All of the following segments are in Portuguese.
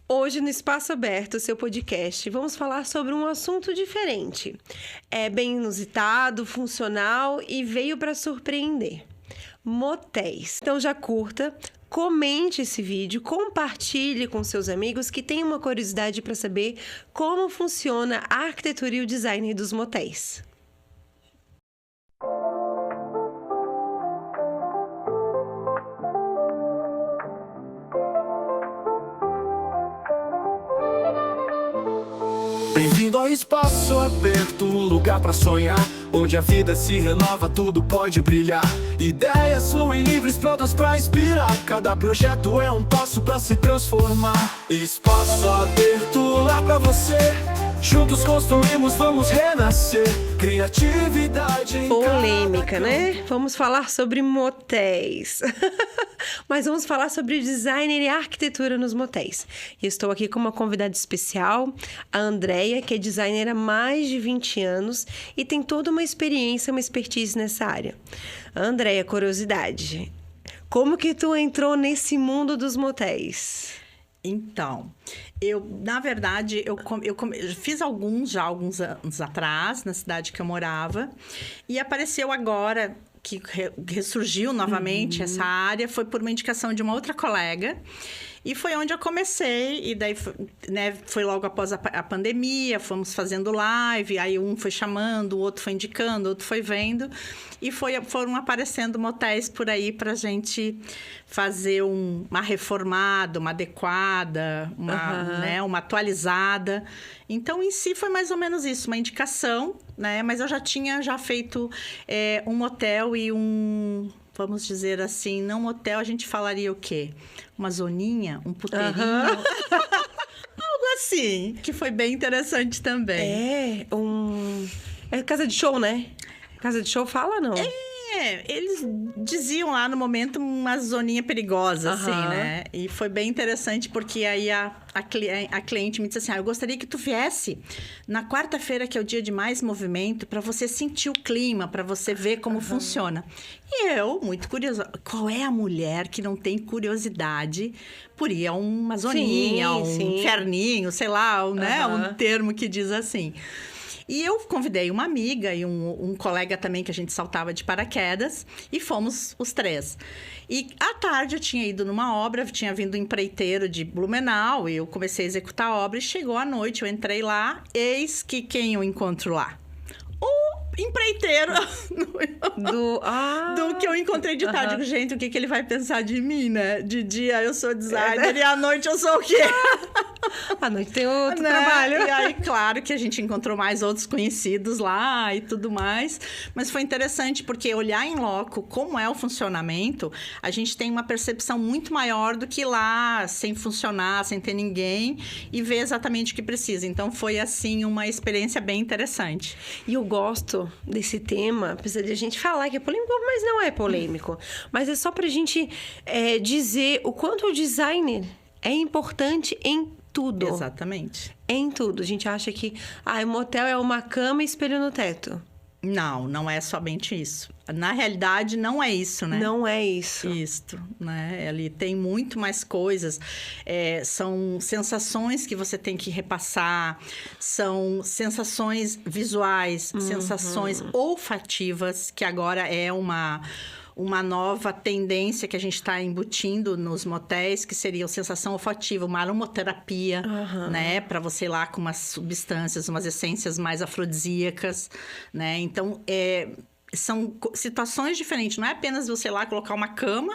Hoje, no Espaço Aberto, seu podcast, vamos falar sobre um assunto diferente. É bem inusitado, funcional e veio para surpreender. Motéis. Então já curta, comente esse vídeo, compartilhe com seus amigos que têm uma curiosidade para saber como funciona a arquitetura e o design dos motéis. Bem-vindo ao Espaço Aberto, um lugar pra sonhar, onde a vida se renova, tudo pode brilhar. Ideias fluem livres, prontas pra inspirar. Cada projeto é um passo pra se transformar. Espaço Aberto lá pra você. Juntos construímos, vamos renascer. Criatividade em Polêmica, né? Vamos falar sobre motéis. Mas vamos falar sobre design e arquitetura nos motéis. E estou aqui com uma convidada especial, a Andréia, que é designer há mais de 20 anos e tem toda uma experiência, uma expertise nessa área. Andréia, curiosidade. Como que tu entrou nesse mundo dos motéis? Então, na verdade, eu fiz alguns anos atrás, na cidade que eu morava, e apareceu agora que ressurgiu novamente essa área, foi por uma indicação de uma outra colega. E foi onde eu comecei, e daí foi logo após a pandemia, fomos fazendo live, aí um foi chamando, o outro foi indicando, o outro foi vendo, e foram aparecendo motéis por aí pra gente fazer uma reformada, uma adequada, uma atualizada. Então, em si, foi mais ou menos isso, uma indicação, né? Mas eu já tinha feito um motel e vamos dizer assim, não motel, a gente falaria o quê? Uma zoninha, um puteirinho. Algo assim, que foi bem interessante também. É casa de show, né? Casa de show fala, não? Eles diziam lá no momento uma zoninha perigosa, assim, né? E foi bem interessante, porque aí a cliente me disse assim, eu gostaria que tu viesse na quarta-feira, que é o dia de mais movimento, para você sentir o clima, para você ver como funciona. E eu, muito curiosa, qual é a mulher que não tem curiosidade por ir a uma zoninha, um inferninho, sei lá, né? Um termo que diz assim. E eu convidei uma amiga e um colega também, que a gente saltava de paraquedas, e fomos os três. E à tarde eu tinha ido numa obra, tinha vindo um empreiteiro de Blumenau, e eu comecei a executar a obra, e chegou a noite, eu entrei lá, eis que quem eu encontro lá? O empreiteiro do que eu encontrei de tarde. Digo, gente, o que ele vai pensar de mim, né? De dia eu sou designer e à noite eu sou o quê? À noite tem outro trabalho. E aí, claro que a gente encontrou mais outros conhecidos lá e tudo mais. Mas foi interessante, porque olhar em loco como é o funcionamento, a gente tem uma percepção muito maior do que lá, sem funcionar, sem ter ninguém, e ver exatamente o que precisa. Então, foi, assim, uma experiência bem interessante. E eu gosto desse tema, apesar de a gente falar que é polêmico, mas não é polêmico. Mas é só pra gente dizer o quanto o designer é importante em tudo. Exatamente. Em tudo. A gente acha que o motel é uma cama e espelho no teto. Não é somente isso. Na realidade, não é isso, né? Não é isso. Isto, né? Ali tem muito mais coisas. São sensações que você tem que repassar, são sensações visuais, sensações olfativas, que agora é uma nova tendência que a gente está embutindo nos motéis, que seria a sensação olfativa, uma aromaterapia, né? Para você ir lá com umas substâncias, umas essências mais afrodisíacas, né? Então, são situações diferentes. Não é apenas você ir lá colocar uma cama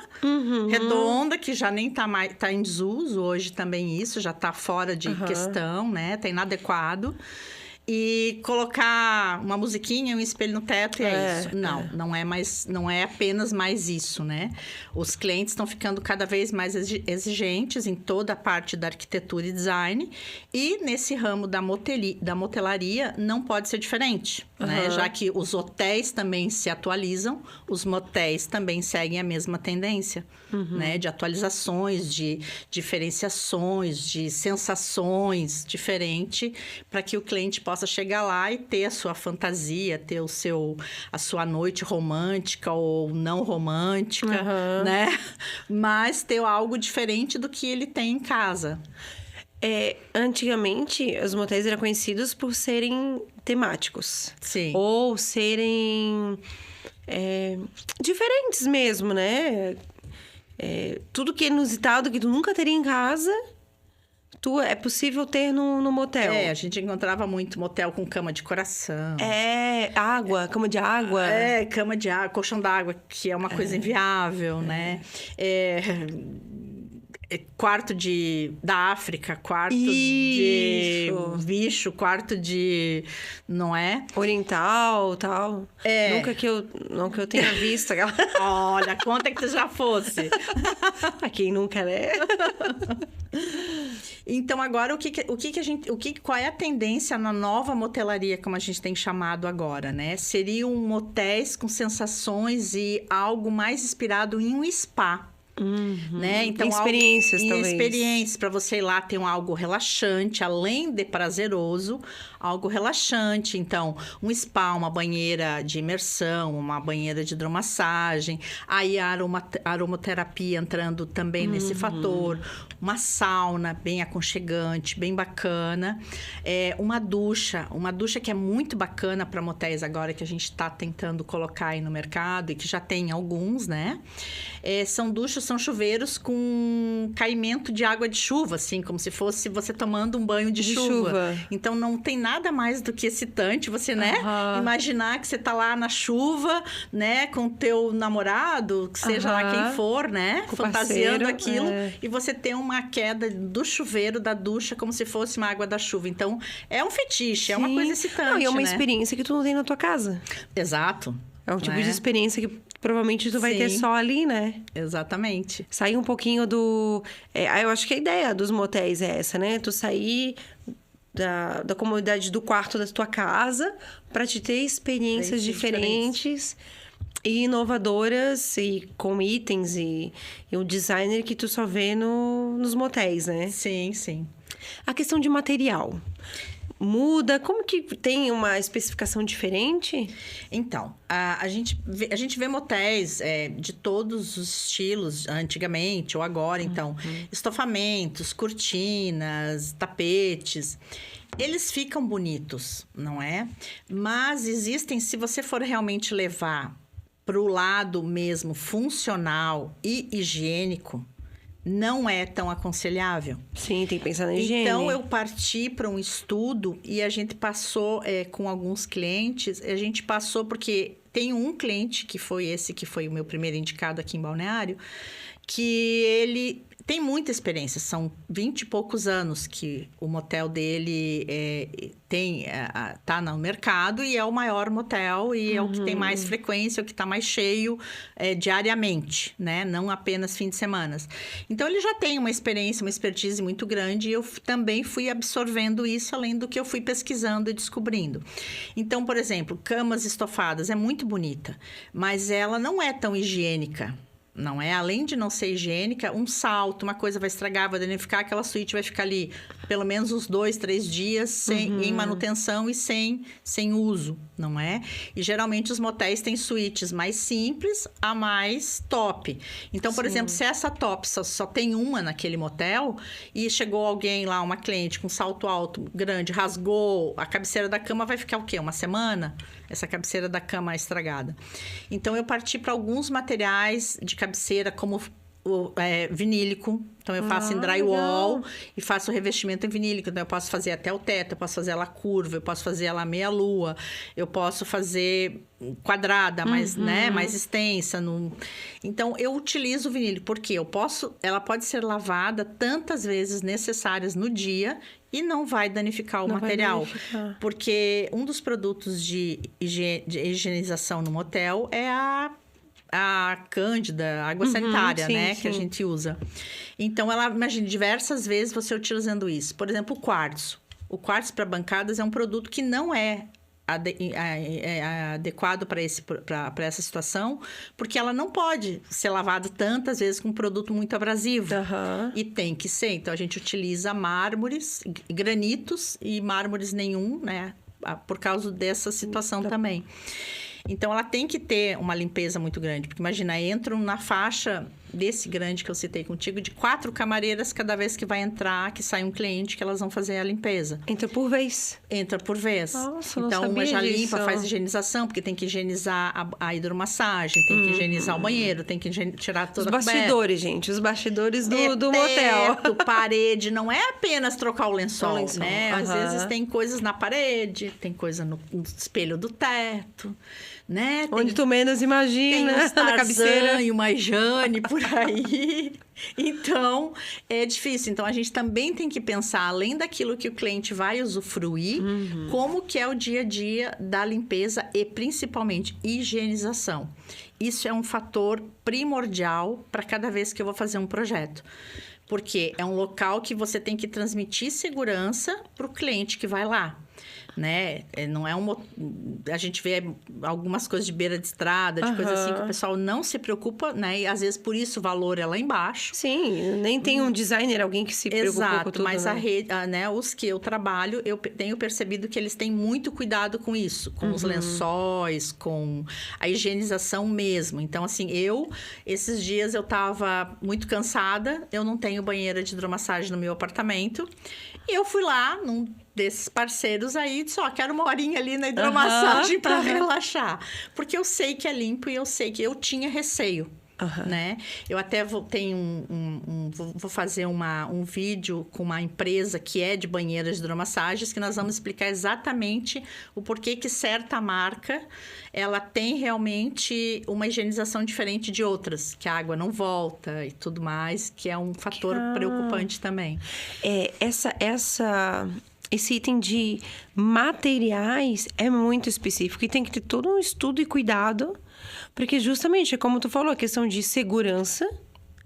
redonda, que já nem tá em desuso hoje também isso, já tá fora de questão, né? Tá inadequado. E colocar uma musiquinha, um espelho no teto e é isso. Não é apenas mais isso, né? Os clientes estão ficando cada vez mais exigentes em toda a parte da arquitetura e design. E nesse ramo da motelaria não pode ser diferente, né? Já que os hotéis também se atualizam, os motéis também seguem a mesma tendência, né? De atualizações, de diferenciações, de sensações diferentes, para que o cliente possa chegar lá e ter a sua fantasia, ter a sua noite romântica ou não romântica, né? Mas ter algo diferente do que ele tem em casa. Antigamente, os motéis eram conhecidos por serem temáticos. Sim. Ou serem diferentes mesmo, né? Tudo que é inusitado, que tu nunca teria em casa, é possível ter no motel. A gente encontrava muito motel com cama de coração. Água, cama de água. Cama de água, colchão d'água, que é uma coisa inviável, né? Quarto da África, quarto de bicho, quarto de... Não é? Oriental, tal. Não que eu tenha visto. Aquela... Olha, conta que tu já fosse. Pra quem nunca, né? Então, agora, qual é a tendência na nova motelaria, como a gente tem chamado agora, né? Seriam motéis com sensações e algo mais inspirado em um spa. Né? Então, experiências para você ir lá ter algo relaxante, além de prazeroso, algo relaxante. Então, um spa, uma banheira de imersão, uma banheira de hidromassagem, aí a aromaterapia entrando também nesse fator, uma sauna bem aconchegante, bem bacana, uma ducha que é muito bacana para motéis agora, que a gente está tentando colocar aí no mercado e que já tem alguns, né? São chuveiros com caimento de água de chuva, assim, como se fosse você tomando um banho de chuva. Então, não tem nada mais do que excitante você, né? Imaginar que você tá lá na chuva, né? Com teu namorado, que seja lá quem for, né? Com fantasiando parceiro, aquilo. E você ter uma queda do chuveiro, da ducha, como se fosse uma água da chuva. Então, é um fetiche, é uma coisa excitante, e é uma né? experiência que tu não tem na tua casa. Exato. É um tipo de experiência que provavelmente tu vai ter só ali, né? Exatamente. Sair um pouquinho do... eu acho que a ideia dos motéis é essa, né? Tu da comodidade do quarto da tua casa para te ter experiências diferentes e inovadoras e com itens e o designer que tu só vê nos motéis, né? Sim, sim. A questão de material muda? Como que tem uma especificação diferente? Então, a gente vê motéis de todos os estilos, antigamente ou agora. Então, estofamentos, cortinas, tapetes. Eles ficam bonitos, não é? Mas existem, se você for realmente levar para o lado mesmo funcional e higiênico, não é tão aconselhável. Sim, tem que pensar na higiene. Então, eu parti para um estudo e a gente passou com alguns clientes. A gente passou porque tem um cliente, que foi o meu primeiro indicado aqui em Balneário, que ele tem muita experiência. São 20 e poucos anos que o motel dele tá no mercado e é o maior motel e é o que tem mais frequência, é o que está mais cheio diariamente, né? Não apenas fim de semana. Então, ele já tem uma experiência, uma expertise muito grande e eu também fui absorvendo isso, além do que eu fui pesquisando e descobrindo. Então, por exemplo, camas estofadas é muito bonita, mas ela não é tão higiênica. Não é? Além de não ser higiênica, um salto, uma coisa vai estragar, vai danificar, aquela suíte vai ficar ali pelo menos uns 2, 3 dias em manutenção e sem uso, não é? E geralmente os motéis têm suítes mais simples a mais top. Então, por exemplo, se essa top só tem uma naquele motel e chegou alguém lá, uma cliente com salto alto, grande, rasgou, a cabeceira da cama vai ficar o quê? Uma semana? Essa cabeceira da cama estragada. Então, eu parti para alguns materiais de cabeceira, como vinílico. Então, eu faço em drywall legal. E faço o revestimento em vinílico. Então, eu posso fazer até o teto, eu posso fazer ela curva, eu posso fazer ela meia-lua, eu posso fazer quadrada, mais extensa. Então, eu utilizo o vinílico, porque ela pode ser lavada tantas vezes necessárias no dia e não vai danificar o material. Porque um dos produtos de higienização no motel é a Cândida, a água sanitária, né? Que a gente usa. Então, imagine, diversas vezes você utilizando isso. Por exemplo, o quartzo. O quartzo para bancadas é um produto que não é adequado para essa situação, porque ela não pode ser lavada tantas vezes com um produto muito abrasivo. E tem que ser. Então, a gente utiliza mármores, granitos e mármores nenhum, né? Por causa dessa situação também. Então, ela tem que ter uma limpeza muito grande. Porque, imagina, entram na faixa desse grande que eu citei contigo, de 4 camareiras cada vez que vai entrar, que sai um cliente, que elas vão fazer a limpeza. Entra por vez. Entra por vez. Nossa, não então, uma sabia já disso. limpa, faz higienização, porque tem que higienizar a hidromassagem, tem que higienizar o banheiro, tem que tirar toda Os bastidores, gente. Os bastidores do motel. Teto, parede, não é apenas trocar o lençol, né? Às aham. vezes tem coisas na parede, tem coisa no espelho do teto, né? Onde tu menos tem imagina, um na Tarzan cabeceira. e uma Jane por aí. Então, é difícil. Então, a gente também tem que pensar, além daquilo que o cliente vai usufruir, como que é o dia a dia da limpeza e, principalmente, higienização. Isso é um fator primordial para cada vez que eu vou fazer um projeto. Porque é um local que você tem que transmitir segurança para o cliente que vai lá. Né? Não é a gente vê algumas coisas de beira de estrada, de coisa assim, que o pessoal não se preocupa, né? E às vezes por isso o valor é lá embaixo. Sim, nem tem um designer, alguém que se preocupa com tudo. Mas né? a rede, né, os que eu trabalho, eu tenho percebido que eles têm muito cuidado com isso, com os lençóis, com a higienização mesmo. Então, assim, esses dias eu tava muito cansada, eu não tenho banheira de hidromassagem no meu apartamento, e eu fui lá num desses parceiros aí, só quero uma horinha ali na hidromassagem para relaxar. Porque eu sei que é limpo e eu sei que eu tinha receio. Né? Eu até vou fazer um vídeo com uma empresa que é de banheiras de hidromassagens, que nós vamos explicar exatamente o porquê que certa marca ela tem realmente uma higienização diferente de outras, que a água não volta e tudo mais, que é um fator preocupante também. Esse item de materiais é muito específico e tem que ter todo um estudo e cuidado, porque justamente, como tu falou, a questão de segurança,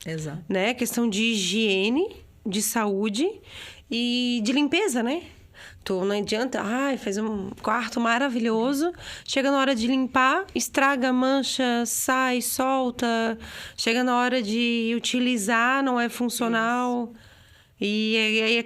Exato. né? A questão de higiene, de saúde e de limpeza, né? Não adianta, faz um quarto maravilhoso, chega na hora de limpar, estraga, mancha, sai, solta, chega na hora de utilizar, não é funcional. Isso. E aí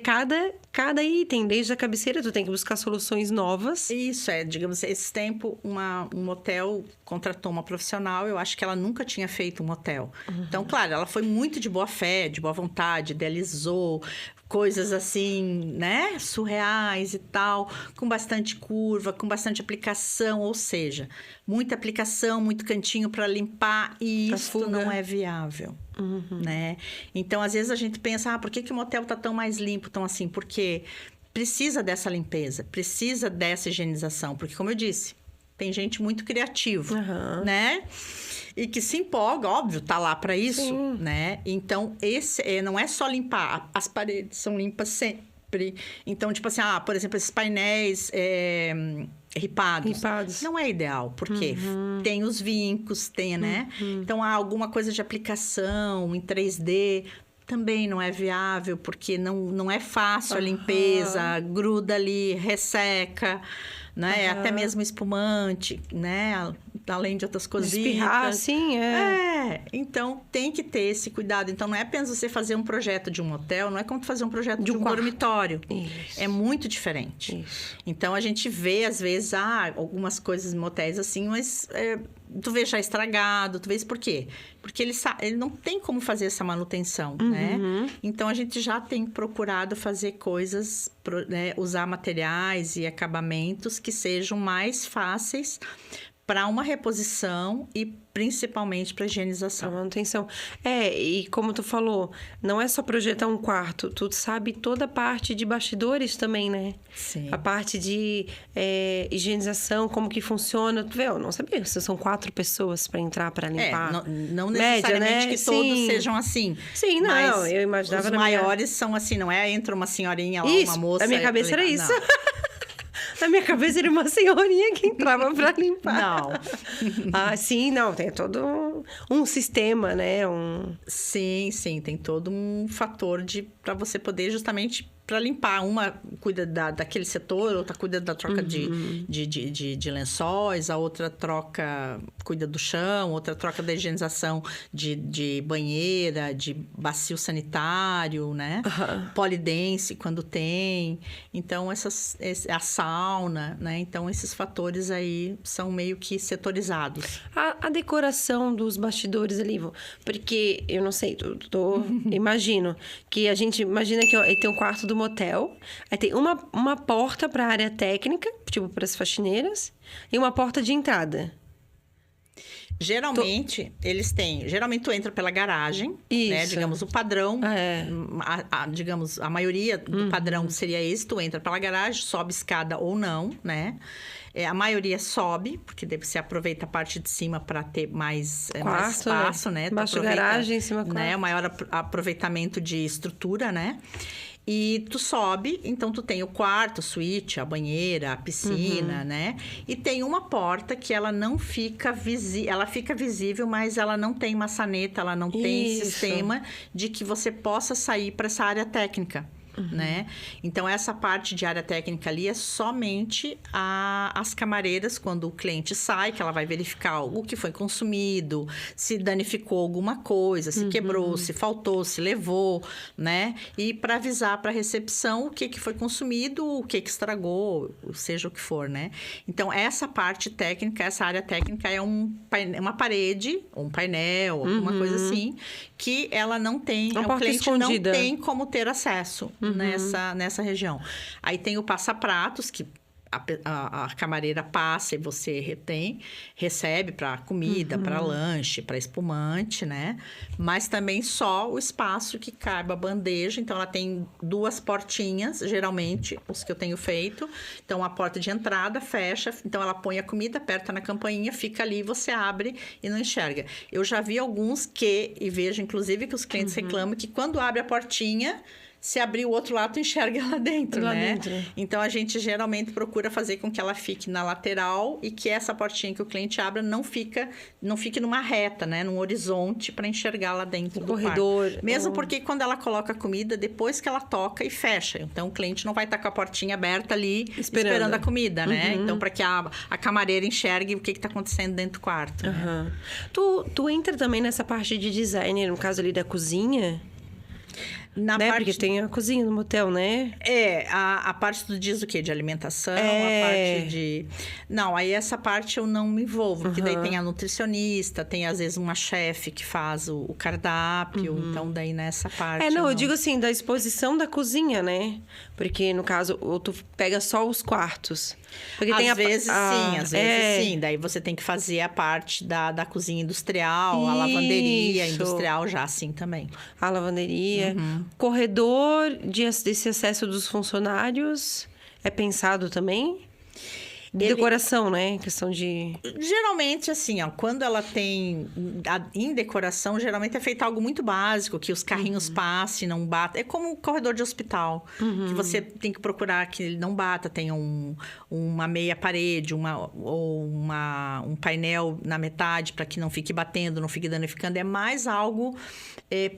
cada item, desde a cabeceira, tu tem que buscar soluções novas. Isso, digamos, esse tempo, um hotel contratou uma profissional, eu acho que ela nunca tinha feito um hotel. Então, claro, ela foi muito de boa fé, de boa vontade, idealizou coisas assim, né, surreais e tal, com bastante curva, com bastante aplicação, ou seja, muita aplicação, muito cantinho para limpar, e isso não é viável. Né? Então, às vezes a gente pensa, por que o motel tá tão mais limpo, tão assim? Porque precisa dessa limpeza, precisa dessa higienização. Porque, como eu disse, tem gente muito criativa, né? E que se empolga, óbvio, tá lá para isso, sim, né? Então, não é só limpar, as paredes são limpas sempre. Então, tipo assim, por exemplo, esses painéis ripados. Não é ideal, porque tem os vincos, né? Então, há alguma coisa de aplicação em 3D, também não é viável, porque não é fácil a limpeza, gruda ali, resseca, né? Até mesmo espumante, né? Além de outras coisinhas. Espirrar, sim, então tem que ter esse cuidado. Então, não é apenas você fazer um projeto de um hotel, não é como fazer um projeto de um dormitório. Isso. É muito diferente. Isso. Então, a gente vê, às vezes, algumas coisas em motéis assim, mas tu vê já estragado, tu vê isso por quê? Porque ele não tem como fazer essa manutenção, né? Então, a gente já tem procurado fazer coisas, né, usar materiais e acabamentos que sejam mais fáceis para uma reposição e principalmente para higienização. Para manutenção. E como tu falou, não é só projetar um quarto, tu sabe toda a parte de bastidores também, né? Sim. A parte de higienização, como que funciona. Tu vê, eu não sabia que são 4 pessoas para entrar, para limpar. Não necessariamente, média, né? Que todos sejam assim. Sim, não, eu imaginava. Os maiores são assim, não é? Entra uma senhorinha lá, uma moça. Na minha cabeça era isso. Na minha cabeça era uma senhorinha que entrava para limpar. Não. Sim, não. Tem todo um sistema, né? Sim. Tem todo um fator para você poder justamente para limpar. Uma cuida daquele setor, outra cuida da troca de lençóis, a outra cuida do chão, outra troca da higienização de banheira, de bacio sanitário, né? Polidense, quando tem. Então, a sauna, né? Então, esses fatores aí são meio que setorizados. A decoração dos bastidores ali, porque eu não sei, imagino que a gente imagina que tem um quarto do motel, aí tem uma porta para a área técnica, tipo para as faxineiras, e uma porta de entrada. Geralmente, eles têm... Geralmente, tu entra pela garagem, né? Digamos, o padrão... digamos, a maioria do padrão seria esse. Tu entra pela garagem, sobe escada ou não, né? A maioria sobe, porque daí você aproveita a parte de cima para ter mais espaço, né? Embaixo da garagem, em cima do quarto. Né? O maior aproveitamento de estrutura, né? E tu sobe, então tu tem o quarto, a suíte, a banheira, a piscina, né? E tem uma porta que ela não fica visível, ela fica visível, mas ela não tem maçaneta, ela não tem sistema de que você possa sair para essa área técnica. Né? Então, essa parte de área técnica ali é somente as camareiras, quando o cliente sai, que ela vai verificar o que foi consumido, se danificou alguma coisa, se quebrou, se faltou, se levou, né? E para avisar para a recepção o que foi consumido, o que estragou, seja o que for, né? Então, essa parte técnica, essa área técnica é uma parede, um painel, alguma coisa assim, que ela não tem, o cliente escondida. Não tem como ter acesso nessa região. Aí tem o passa-pratos, que a camareira passa e você recebe para comida, para lanche, para espumante, né? Mas também só o espaço que cabe a bandeja. Então, ela tem 2 portinhas, geralmente, os que eu tenho feito. Então, a porta de entrada fecha. Então, ela põe a comida, aperta na campainha, fica ali, você abre e não enxerga. Eu já vi alguns e vejo, inclusive, que os clientes reclamam que quando abre a portinha... Se abrir o outro lado, tu enxerga lá dentro, né? Então, a gente geralmente procura fazer com que ela fique na lateral e que essa portinha que o cliente abra não fique numa reta, né? Num horizonte para enxergar lá dentro do corredor. Quarto. Mesmo porque quando ela coloca a comida, depois que ela toca e fecha. Então, o cliente não vai estar com a portinha aberta ali esperando a comida, né? Então, para que a camareira enxergue o que está acontecendo dentro do quarto. Né? Tu entra também nessa parte de design, no caso ali da cozinha... Porque tem a cozinha no motel, né? A parte tu diz o quê? De alimentação, a parte de... Não, aí essa parte eu não me envolvo. Porque daí tem a nutricionista, tem às vezes uma chefe que faz o cardápio. Então, daí nessa parte... eu digo assim, da exposição da cozinha, né? Porque, no caso, tu pega só os quartos. Porque às vezes sim. Daí você tem que fazer a parte da cozinha industrial, a lavanderia industrial já assim também. A lavanderia. Corredor desse acesso dos funcionários é pensado também? Decoração, né? Questão de... Geralmente, assim, ó, quando ela tem... Em decoração, geralmente é feito algo muito básico, que os carrinhos passem, não batam. É como um corredor de hospital, que você tem que procurar que ele não bata. Tem uma meia parede, um painel na metade para que não fique batendo, não fique danificando. É mais algo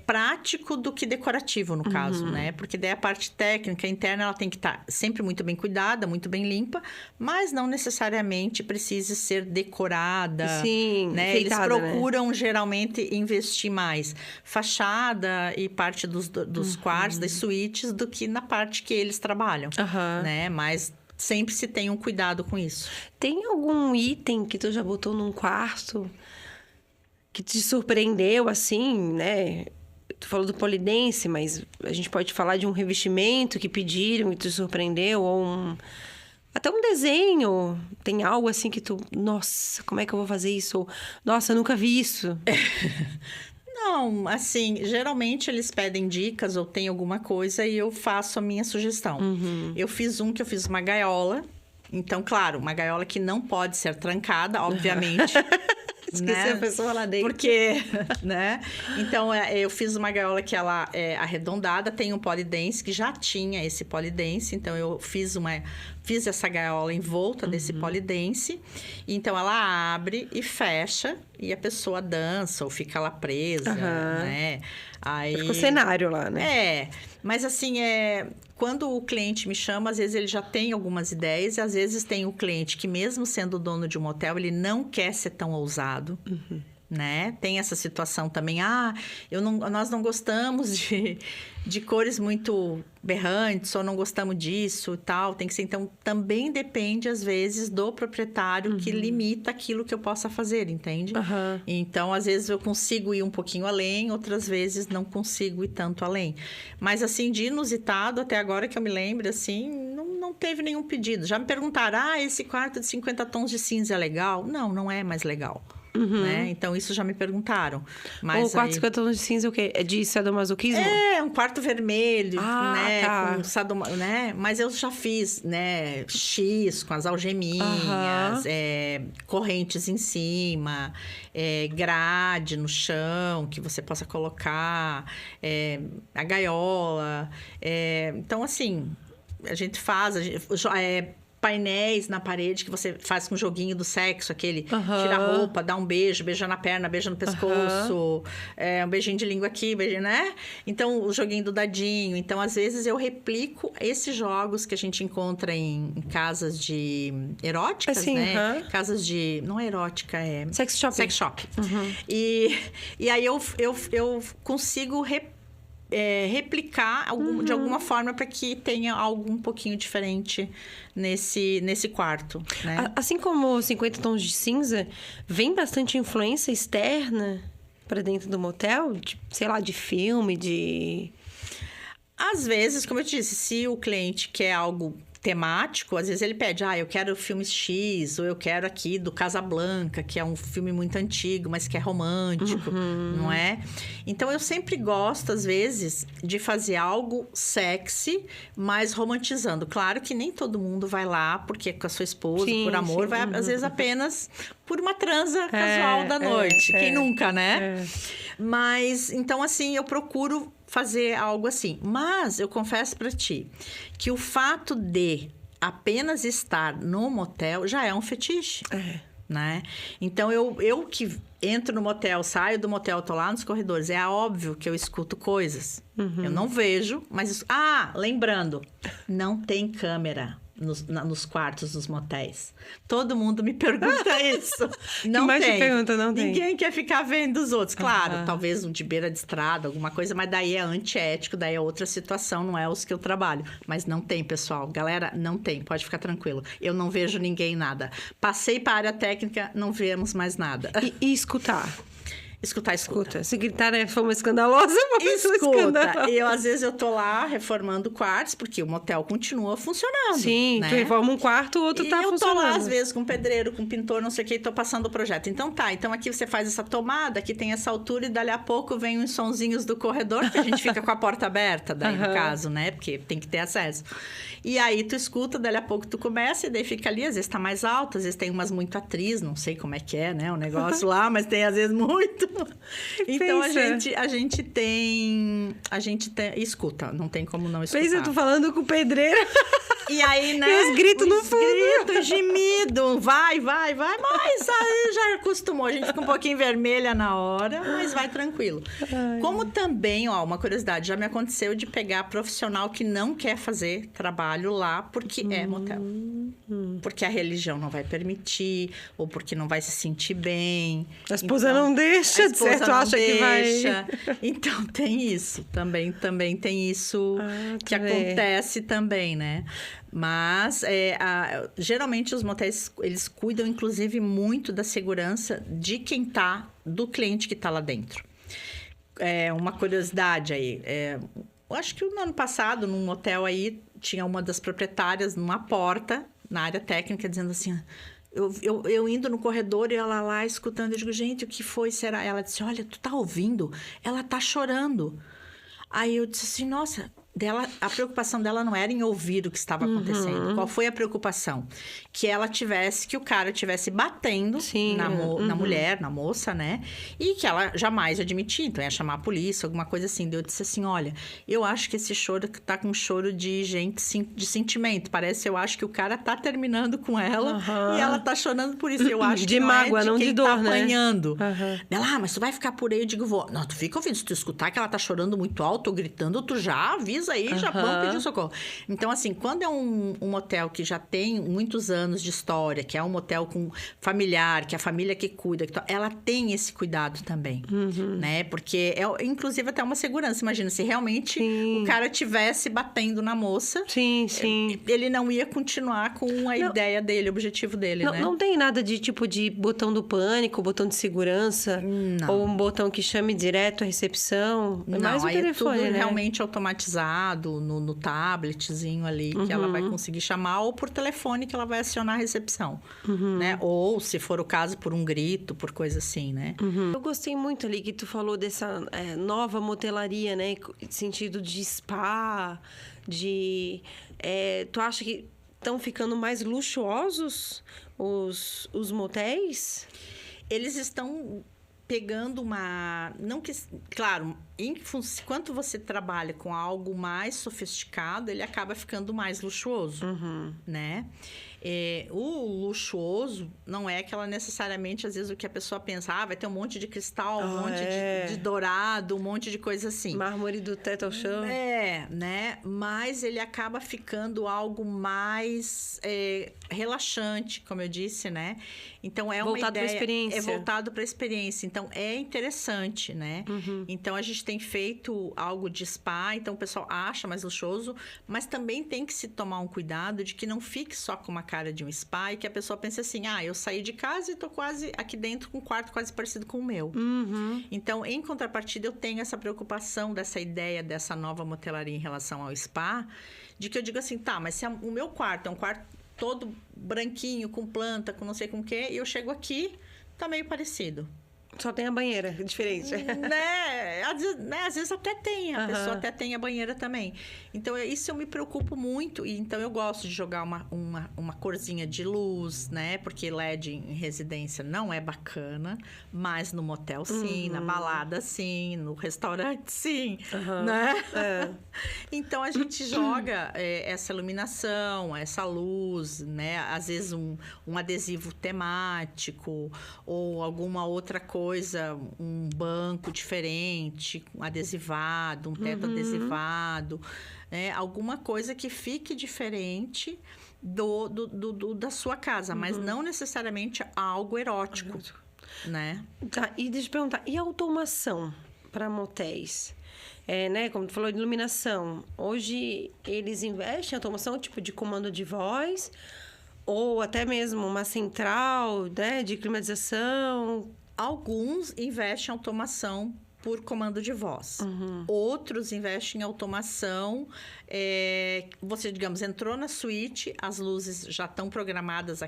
prático do que decorativo, no caso, né? Porque daí a parte técnica interna, ela tem que estar sempre muito bem cuidada, muito bem limpa, mas não necessariamente precise ser decorada. Sim, né? Eles procuram, geralmente, investir mais fachada e parte dos quartos, das suítes, do que na parte que eles trabalham, né? Mas sempre se tem um cuidado com isso. Tem algum item que tu já botou num quarto que te surpreendeu, assim, né? Tu falou do polidense, mas a gente pode falar de um revestimento que pediram e te surpreendeu, ou até um desenho. Tem algo assim que tu... Nossa, como é que eu vou fazer isso? Ou, nossa, eu nunca vi isso. Não, assim, geralmente eles pedem dicas ou tem alguma coisa e eu faço a minha sugestão. Eu fiz uma gaiola. Então, claro, uma gaiola que não pode ser trancada, obviamente. Esqueci a pessoa lá dentro. Porque, né? Então, eu fiz uma gaiola que ela é arredondada, tem um polidense, que já tinha esse polidense. Então, eu fiz essa gaiola em volta desse polidense. Então, ela abre e fecha e a pessoa dança ou fica lá presa, né? Aí... Fica o cenário lá, né? Mas assim, quando o cliente me chama, às vezes ele já tem algumas ideias, e às vezes tem o cliente que, mesmo sendo dono de um hotel, ele não quer ser tão ousado. Né? Tem essa situação também. Nós não gostamos de cores muito berrantes, ou não gostamos disso e tal. Tem que ser. Então, também depende, às vezes, do proprietário que limita aquilo que eu possa fazer, entende? Então, às vezes, eu consigo ir um pouquinho além, outras vezes não consigo ir tanto além. Mas, assim, de inusitado, até agora que eu me lembro, assim, não teve nenhum pedido. Já me perguntaram, esse quarto de 50 tons de cinza é legal? Não é mais legal. Né? Então, isso já me perguntaram. Mas o quarto de 50 tons de cinza, o quê? É de sadomasoquismo? Um quarto vermelho, né? Tá. Com né? Mas eu já fiz, né? X com as algeminhas, correntes em cima, grade no chão que você possa colocar, a gaiola. Então, assim, a gente faz... painéis na parede que você faz com o joguinho do sexo, aquele tira a roupa, dá um beijo, beija na perna, beija no pescoço, um beijinho de língua aqui, beijinho, né? Então, o joguinho do dadinho. Então, às vezes, eu replico esses jogos que a gente encontra em casas de eróticas, né? Casas de... Não é erótica, é... Sex shop. Sex shop. E aí, eu consigo replicar de alguma forma para que tenha algo um pouquinho diferente nesse quarto, né? Assim como 50 tons de cinza, vem bastante influência externa para dentro do motel? Sei lá, de filme, de... Às vezes, como eu disse, se o cliente quer algo temático, às vezes ele pede, eu quero filme X, ou eu quero aqui do Casablanca, que é um filme muito antigo, mas que é romântico, não é? Então, eu sempre gosto, às vezes, de fazer algo sexy, mas romantizando. Claro que nem todo mundo vai lá porque é com a sua esposa, por amor, vai, às vezes, apenas por uma transa casual da noite. Quem nunca, né? Mas, então, assim, eu procuro fazer algo assim. Mas eu confesso para ti que o fato de apenas estar no motel já é um fetiche, né? Então, eu que entro no motel, saio do motel, tô lá nos corredores, é óbvio que eu escuto coisas. Eu não vejo, mas... lembrando, não tem câmera nos quartos dos motéis. Todo mundo me pergunta isso. Não mais tem. te pergunta, não tem. Ninguém quer ficar vendo os outros. Claro, talvez um de beira de estrada, alguma coisa, mas daí é antiético, daí é outra situação, não é os que eu trabalho. Mas não tem, pessoal. Galera, não tem. Pode ficar tranquilo. Eu não vejo ninguém nada. Passei para a área técnica, não vemos mais nada. E escutar? Escuta. Se gritar é forma escandalosa, uma pessoa escandalosa. Às vezes eu tô lá reformando quartos, porque o motel continua funcionando. Sim, né? tu reforma um quarto, o outro tá funcionando. E eu tô lá, às vezes, com pedreiro, com pintor, não sei o que, e tô passando o projeto. Então então aqui você faz essa tomada, aqui tem essa altura, e dali a pouco vem uns sonzinhos do corredor, que a gente fica com a porta aberta, daí no caso, né? Porque tem que ter acesso. E aí tu escuta, dali a pouco tu começa, e daí fica ali, às vezes tá mais alto, às vezes tem umas muito atriz, não sei como é que é, né? O negócio lá, mas tem às vezes muito. Então, a gente tem... Escuta, não tem como não escutar. Eu tô falando com o pedreiro. E aí, né? E os gritos no fundo. Gritos, gemido. Vai. Mas aí já acostumou. A gente fica um pouquinho vermelha na hora, mas vai tranquilo. Como também, uma curiosidade, já me aconteceu de pegar profissional que não quer fazer trabalho lá porque é motel. Porque a religião não vai permitir, ou porque não vai se sentir bem. A esposa não deixa, de certo, acha que vai... Então, tem isso. Também tem isso que acontece também, né? Mas, geralmente, os motéis, eles cuidam, inclusive, muito da segurança de quem tá, do cliente que tá lá dentro. Uma curiosidade aí, eu acho que no ano passado, num motel aí, tinha uma das proprietárias numa porta, na área técnica, dizendo assim... Eu indo no corredor e ela lá escutando, eu digo, gente, o que foi, será? Ela disse, olha, tu tá ouvindo? Ela tá chorando. Aí eu disse assim, nossa, a preocupação dela não era em ouvir o que estava acontecendo. Qual foi a preocupação? Que o cara tivesse batendo na mulher, na moça, né? E que ela jamais admitia. Então, ia chamar a polícia, alguma coisa assim. Daí eu disse assim, olha, eu acho que esse choro tá com choro de gente, de sentimento. Eu acho que o cara tá terminando com ela e ela tá chorando por isso. Eu acho de que não mágoa, é de não quem de dor, tá né? apanhando. Ela, mas tu vai ficar por aí? Eu digo, vou. Não, tu fica ouvindo. Se tu escutar que ela tá chorando muito alto ou gritando, tu já avisa aí, já vamos pedir socorro. Então, assim, quando é um motel que já tem muitos anos de história, que é um motel com familiar, que é a família que cuida, ela tem esse cuidado também, né? Porque é, inclusive, até uma segurança. Imagina, se realmente o cara tivesse batendo na moça, ele não ia continuar com a ideia dele, o objetivo dele, né? Não tem nada de tipo de botão do pânico, botão de segurança, ou um botão que chame direto a recepção. É mais o telefone, tudo né? realmente automatizado no tabletzinho ali, que ela vai conseguir chamar, ou por telefone que ela vai acionar a recepção, né? Ou, se for o caso, por um grito, por coisa assim, né? Eu gostei muito ali que tu falou dessa nova motelaria, né? Sentido de spa, tu acha que estão ficando mais luxuosos os motéis? Eles estão pegando uma... Não que... Claro, enquanto você trabalha com algo mais sofisticado, ele acaba ficando mais luxuoso, né? O luxuoso não é aquela necessariamente, às vezes, o que a pessoa pensa. Vai ter um monte de cristal, um monte de dourado, um monte de coisa assim. Mármore do teto ao chão. Né? Mas ele acaba ficando algo mais relaxante, como eu disse, né? Então, é voltado uma ideia... para a experiência. É voltado para a experiência. Então, é interessante, né? Então, a gente tem feito algo de spa, então o pessoal acha mais luxuoso, mas também tem que se tomar um cuidado de que não fique só com uma cara de um spa e que a pessoa pense assim, eu saí de casa e tô quase aqui dentro com um quarto quase parecido com o meu. Então, em contrapartida, eu tenho essa preocupação dessa ideia dessa nova motelaria em relação ao spa, de que eu digo assim, mas se o meu quarto é um quarto todo branquinho, com planta, com não sei com o quê, e eu chego aqui, tá meio parecido. Só tem a banheira, diferente. Às vezes até tem, a pessoa até tem a banheira também. Então, isso eu me preocupo muito. E então, eu gosto de jogar uma corzinha de luz, né? Porque LED em residência não é bacana, mas no motel, sim. Na balada, sim. No restaurante, sim. Né? Então, a gente joga essa iluminação, essa luz, né? Às vezes, um adesivo temático ou alguma outra coisa, um banco diferente, um adesivado, um teto adesivado, né? Alguma coisa que fique diferente da sua casa, mas não necessariamente algo erótico, né? Tá, e deixa eu perguntar, e a automação para motéis? Né? Como tu falou de iluminação, hoje eles investem em automação, tipo de comando de voz, ou até mesmo uma central, né, de climatização. Alguns investem em automação por comando de voz. Outros investem em automação. Você, digamos, entrou na suíte, as luzes já estão programadas,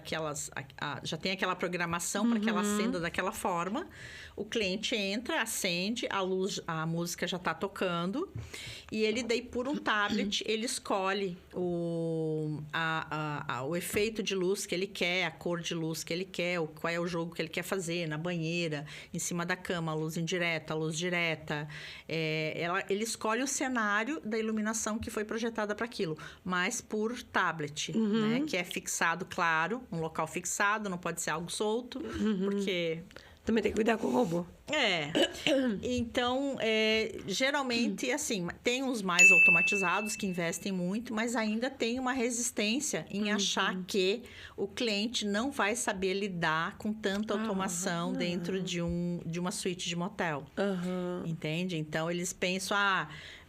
já tem aquela programação para que ela acenda daquela forma. O cliente entra, acende, a música já está tocando. E ele, daí, por um tablet, ele escolhe o efeito de luz que ele quer, a cor de luz que ele quer, qual é o jogo que ele quer fazer, na banheira, em cima da cama, a luz indireta, a luz direta. Ele escolhe o cenário da iluminação que foi projetada para aquilo, mas por tablet, né? Que é fixado, claro, um local fixado, não pode ser algo solto, porque... Também tem que cuidar com o robô. Então, geralmente, assim, tem uns mais automatizados que investem muito, mas ainda tem uma resistência em achar que o cliente não vai saber lidar com tanta automação dentro de uma suíte de motel. Entende? Então, eles pensam,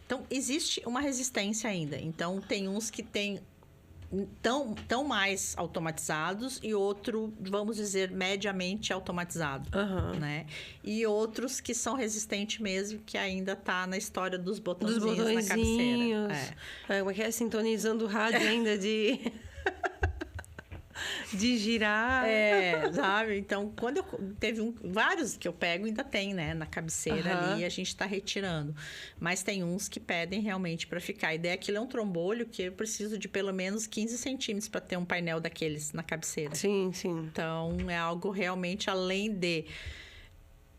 então, existe uma resistência ainda. Então, tem uns que têm tão mais automatizados e outro, vamos dizer, mediamente automatizado, né? E outros que são resistentes mesmo, que ainda tá na história dos botõezinhos na cabeceira. Como é que é? Sintonizando o rádio ainda de... De girar. Sabe? Então, quando teve vários que eu pego, ainda tem, né? Na cabeceira ali, a gente tá retirando. Mas tem uns que pedem realmente para ficar. A ideia aquilo é um trombolho que eu preciso de pelo menos 15 centímetros para ter um painel daqueles na cabeceira. Sim, sim. Então, é algo realmente além de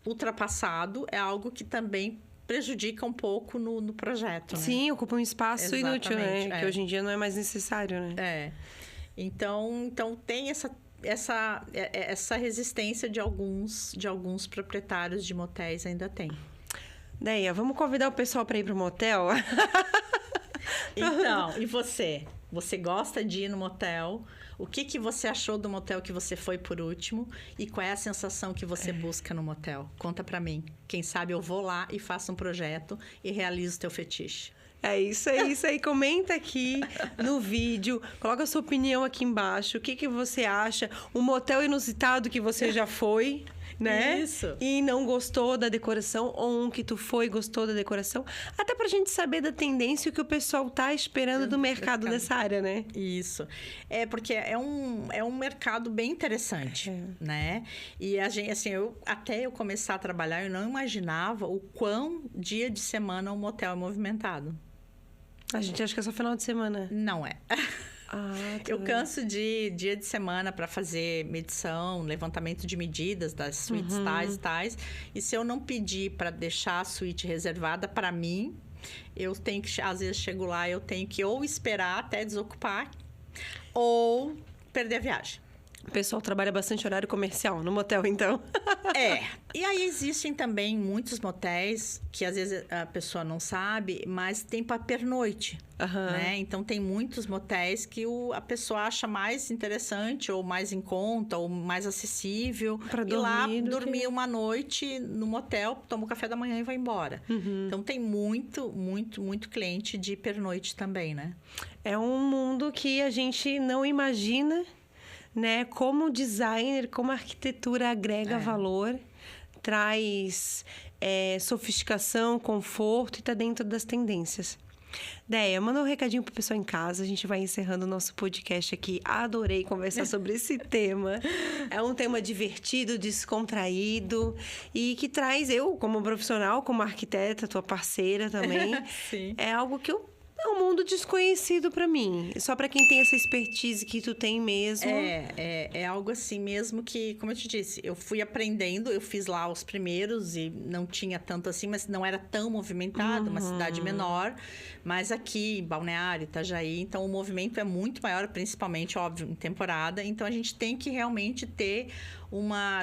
ultrapassado, é algo que também prejudica um pouco no projeto, né? Sim, ocupa um espaço inútil, né? Que hoje em dia não é mais necessário, né? Então tem essa resistência de alguns proprietários de motéis, ainda tem. Deia, vamos convidar o pessoal para ir pro motel? Então, e você? Você gosta de ir no motel? O que você achou do motel que você foi por último? E qual é a sensação que você busca no motel? Conta pra mim. Quem sabe eu vou lá e faço um projeto e realizo o teu fetiche. É isso aí. Comenta aqui no vídeo. Coloca a sua opinião aqui embaixo. O que você acha? Um motel inusitado que você já foi, né? Isso. E não gostou da decoração. Ou um que tu foi e gostou da decoração. Até pra gente saber da tendência e o que o pessoal tá esperando do mercado dessa área, né? Isso. Porque é um mercado bem interessante, né? E a gente, assim, até eu começar a trabalhar, eu não imaginava o quão dia de semana um motel é movimentado. A gente acha que é só final de semana. Não é. Eu bem. canso de dia de semana para fazer medição, levantamento de medidas das suítes tais e tais. E se eu não pedir para deixar a suíte reservada para mim, eu tenho que, às vezes chego lá, eu tenho que ou esperar até desocupar ou perder a viagem. O pessoal trabalha bastante horário comercial no motel, então. E aí existem também muitos motéis que às vezes a pessoa não sabe, mas tem para pernoite, né? Então tem muitos motéis que a pessoa acha mais interessante ou mais em conta ou mais acessível pra ir lá dormir uma noite no motel, toma o café da manhã e vai embora. Então tem muito cliente de pernoite também, né? É um mundo que a gente não imagina, né? Como designer, como a arquitetura agrega valor, traz sofisticação, conforto e tá dentro das tendências. Deia, manda um recadinho pro pessoal em casa. A gente vai encerrando o nosso podcast aqui. Adorei conversar sobre esse tema. É um tema divertido, descontraído e que traz eu, como profissional, como arquiteta, tua parceira também. Sim. É algo que é um mundo desconhecido pra mim. Só pra quem tem essa expertise que tu tem mesmo. É algo assim mesmo que, como eu te disse, eu fui aprendendo, eu fiz lá os primeiros e não tinha tanto assim, mas não era tão movimentado, uma cidade menor. Mas aqui, em Balneário, Itajaí, então o movimento é muito maior, principalmente, óbvio, em temporada. Então a gente tem que realmente ter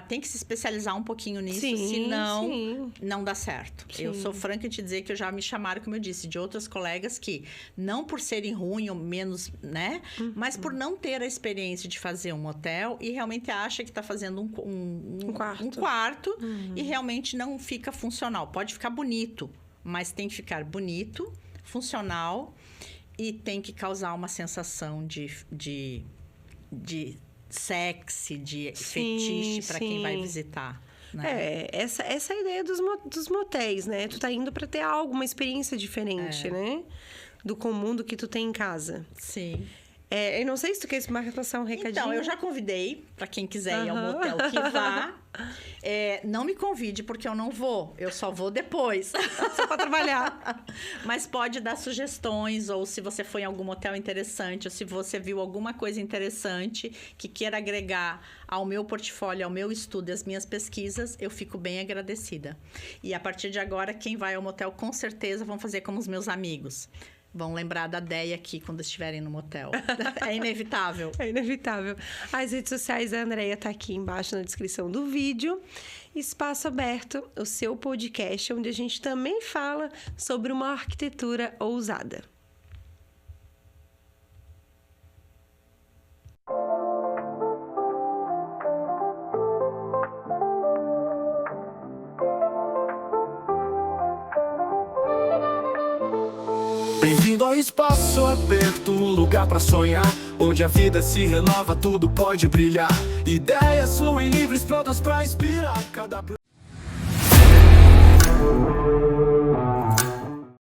tem que se especializar um pouquinho nisso, senão não dá certo. Sim. Eu sou franca em te dizer que eu já me chamaram, como eu disse, de outros colegas que, não por serem ruins ou menos, né? Mas por não ter a experiência de fazer um hotel e realmente acha que está fazendo um quarto e realmente não fica funcional. Pode ficar bonito, mas tem que ficar bonito, funcional e tem que causar uma sensação de sexy, de fetiche para quem vai visitar. Né? Essa é a ideia dos motéis, né? Tu tá indo para ter uma experiência diferente, né? Do comum do que tu tem em casa. Sim. Eu não sei se tu quer passar um recadinho. Então, eu já convidei, para quem quiser ir ao motel, que vá. Não me convide, porque eu não vou. Eu só vou depois. Só para trabalhar. Mas pode dar sugestões, ou se você foi em algum motel interessante, ou se você viu alguma coisa interessante que queira agregar ao meu portfólio, ao meu estudo e às minhas pesquisas, eu fico bem agradecida. E a partir de agora, quem vai ao motel, com certeza, vão fazer como os meus amigos. Vão lembrar da Deia aqui quando estiverem no motel. É inevitável. É inevitável. As redes sociais da Andreia tá aqui embaixo na descrição do vídeo. Espaço Aberto, o seu podcast, onde a gente também fala sobre uma arquitetura ousada. Bem-vindo ao Espaço Aberto, um lugar pra sonhar, onde a vida se renova, tudo pode brilhar. Ideias fluem livres, prontas pra inspirar cada